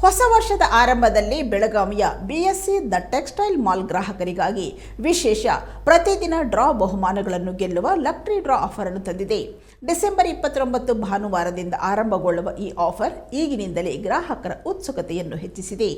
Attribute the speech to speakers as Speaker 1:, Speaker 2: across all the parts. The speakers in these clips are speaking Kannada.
Speaker 1: ಹೊಸ ವರ್ಷದ ಆರಂಭದಲ್ಲಿ ಬೆಳಗಾವಿಯ ಬಿಎಸ್ಸಿ ದ ಟೆಕ್ಸ್ಟೈಲ್ ಮಾಲ್ ಗ್ರಾಹಕರಿಗಾಗಿ ವಿಶೇಷ ಪ್ರತಿದಿನ ಡ್ರಾ ಬಹುಮಾನಗಳನ್ನು ಗೆಲ್ಲುವ ಲಕ್ಕಿ ಡ್ರಾ ಆಫರ್ ಅನ್ನು ತಂದಿದೆ. ಡಿಸೆಂಬರ್ 29 ಭಾನುವಾರದಿಂದ ಆರಂಭಗೊಳ್ಳುವ ಈ ಆಫರ್ ಈಗಿನಿಂದಲೇ ಗ್ರಾಹಕರ ಉತ್ಸುಕತೆಯನ್ನು ಹೆಚ್ಚಿಸಿದೆ.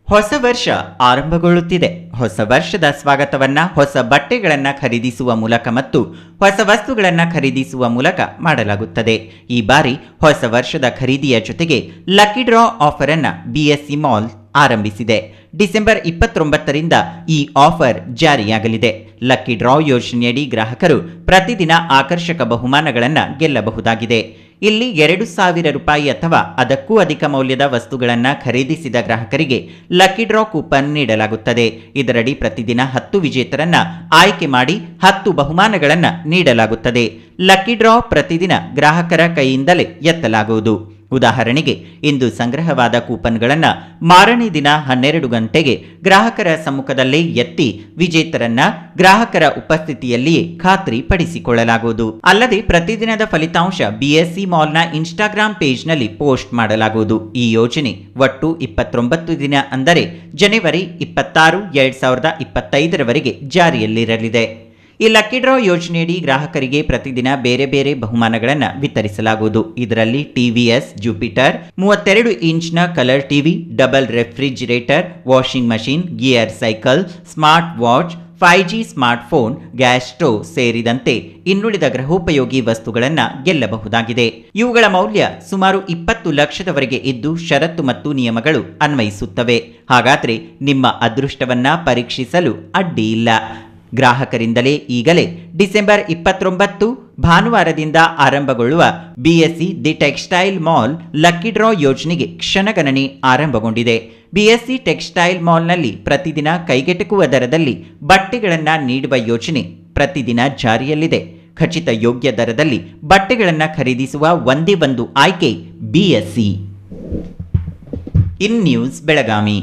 Speaker 2: ಹೊಸ ವರ್ಷ ಆರಂಭಗೊಳ್ಳುತ್ತಿದೆ. ಹೊಸ ವರ್ಷದ ಸ್ವಾಗತವನ್ನ ಹೊಸ ಬಟ್ಟೆಗಳನ್ನ ಖರೀದಿಸುವ ಮೂಲಕ ಮತ್ತು ಹೊಸ ವಸ್ತುಗಳನ್ನ ಖರೀದಿಸುವ ಮೂಲಕ ಮಾಡಲಾಗುತ್ತದೆ. ಈ ಬಾರಿ ಹೊಸ ವರ್ಷದ ಖರೀದಿಯ ಜೊತೆಗೆ ಲಕ್ಕಿ ಡ್ರಾ ಆಫರ್ ಅನ್ನ ಬಿಎಸ್ಸಿ ಮಾಲ್ ಆರಂಭಿಸಿದೆ. ಡಿಸೆಂಬರ್ 29ರಿಂದ ಈ ಆಫರ್ ಜಾರಿಯಾಗಲಿದೆ. ಲಕ್ಕಿ ಡ್ರಾ ಯೋಜನೆಯಡಿ ಗ್ರಾಹಕರು ಪ್ರತಿದಿನ ಆಕರ್ಷಕ ಬಹುಮಾನಗಳನ್ನು ಗೆಲ್ಲಬಹುದಾಗಿದೆ. ಇಲ್ಲಿ 2,000 ರೂಪಾಯಿ ಅಥವಾ ಅದಕ್ಕೂ ಅಧಿಕ ಮೌಲ್ಯದ ವಸ್ತುಗಳನ್ನು ಖರೀದಿಸಿದ ಗ್ರಾಹಕರಿಗೆ ಲಕ್ಕಿ ಡ್ರಾ ಕೂಪನ್ ನೀಡಲಾಗುತ್ತದೆ. ಇದರಡಿ ಪ್ರತಿದಿನ 10 ವಿಜೇತರನ್ನ ಆಯ್ಕೆ ಮಾಡಿ 10 ಬಹುಮಾನಗಳನ್ನು ನೀಡಲಾಗುತ್ತದೆ. ಲಕ್ಕಿ ಡ್ರಾ ಪ್ರತಿದಿನ ಗ್ರಾಹಕರ ಕೈಯಿಂದಲೇ ಎತ್ತಲಾಗುವುದು. ಉದಾಹರಣೆಗೆ, ಇಂದು ಸಂಗ್ರಹವಾದ ಕೂಪನ್ಗಳನ್ನು ಮಾರನೇ ದಿನ 12 ಗಂಟೆಗೆ ಗ್ರಾಹಕರ ಸಮ್ಮುಖದಲ್ಲೇ ಎತ್ತಿ ವಿಜೇತರನ್ನ ಗ್ರಾಹಕರ ಉಪಸ್ಥಿತಿಯಲ್ಲಿಯೇ ಖಾತ್ರಿ ಪಡಿಸಿಕೊಳ್ಳಲಾಗುವುದು. ಅಲ್ಲದೆ ಪ್ರತಿದಿನದ ಫಲಿತಾಂಶ ಬಿಎಸ್ಸಿ ಮಾಲ್ನ ಇನ್ಸ್ಟಾಗ್ರಾಂ ಪೇಜ್ನಲ್ಲಿ ಪೋಸ್ಟ್ ಮಾಡಲಾಗುವುದು. ಈ ಯೋಜನೆ ಒಟ್ಟು 29 ದಿನ, ಅಂದರೆ ಜನವರಿ 26, 2025ರವರೆಗೆ ಜಾರಿಯಲ್ಲಿರಲಿದೆ. ಈ ಲಕ್ಕಿ ಡ್ರಾ ಯೋಜನೆಯಡಿ ಗ್ರಾಹಕರಿಗೆ ಪ್ರತಿದಿನ ಬೇರೆ ಬೇರೆ ಬಹುಮಾನಗಳನ್ನು ವಿತರಿಸಲಾಗುವುದು. ಇದರಲ್ಲಿ ಟಿವಿಎಸ್ ಜುಪಿಟರ್ 32 ಇಂಚ್ನ colour TV, double refrigerator, washing machine, gear cycle, smart watch, 5G smartphone, gas stove ಸೇರಿದಂತೆ ಇನ್ನುಳಿದ ಗೃಹೋಪಯೋಗಿ ವಸ್ತುಗಳನ್ನು ಗೆಲ್ಲಬಹುದಾಗಿದೆ. ಇವುಗಳ ಮೌಲ್ಯ ಸುಮಾರು 20 ಲಕ್ಷದವರೆಗೆ ಇದ್ದು ಷರತ್ತು ಮತ್ತು ನಿಯಮಗಳು ಅನ್ವಯಿಸುತ್ತವೆ. ಹಾಗಾದರೆ ನಿಮ್ಮ ಅದೃಷ್ಟವನ್ನ ಪರೀಕ್ಷಿಸಲು ಅಡ್ಡಿ ಇಲ್ಲ. ಗ್ರಾಹಕರಿಂದಲೇ ಈಗಲೇ ಡಿಸೆಂಬರ್ 29 ಭಾನುವಾರದಿಂದ ಆರಂಭಗೊಳ್ಳುವ BSC the textile mall lucky draw ಯೋಜನೆಗೆ ಕ್ಷಣಗಣನೆ ಆರಂಭಗೊಂಡಿದೆ. ಬಿಎಸ್ಸಿ ಟೆಕ್ಸ್ಟೈಲ್ ಮಾಲ್ನಲ್ಲಿ ಪ್ರತಿದಿನ ಕೈಗೆಟುಕುವ ದರದಲ್ಲಿ ಬಟ್ಟೆಗಳನ್ನು ನೀಡುವ ಯೋಜನೆ ಪ್ರತಿದಿನ ಜಾರಿಯಲ್ಲಿದೆ. ಖಚಿತ ಯೋಗ್ಯ ದರದಲ್ಲಿ ಬಟ್ಟೆಗಳನ್ನು ಖರೀದಿಸುವ ಒಂದೇ ಒಂದು ಆಯ್ಕೆ ಬಿಎಸ್ಸಿ. In news Belagavi.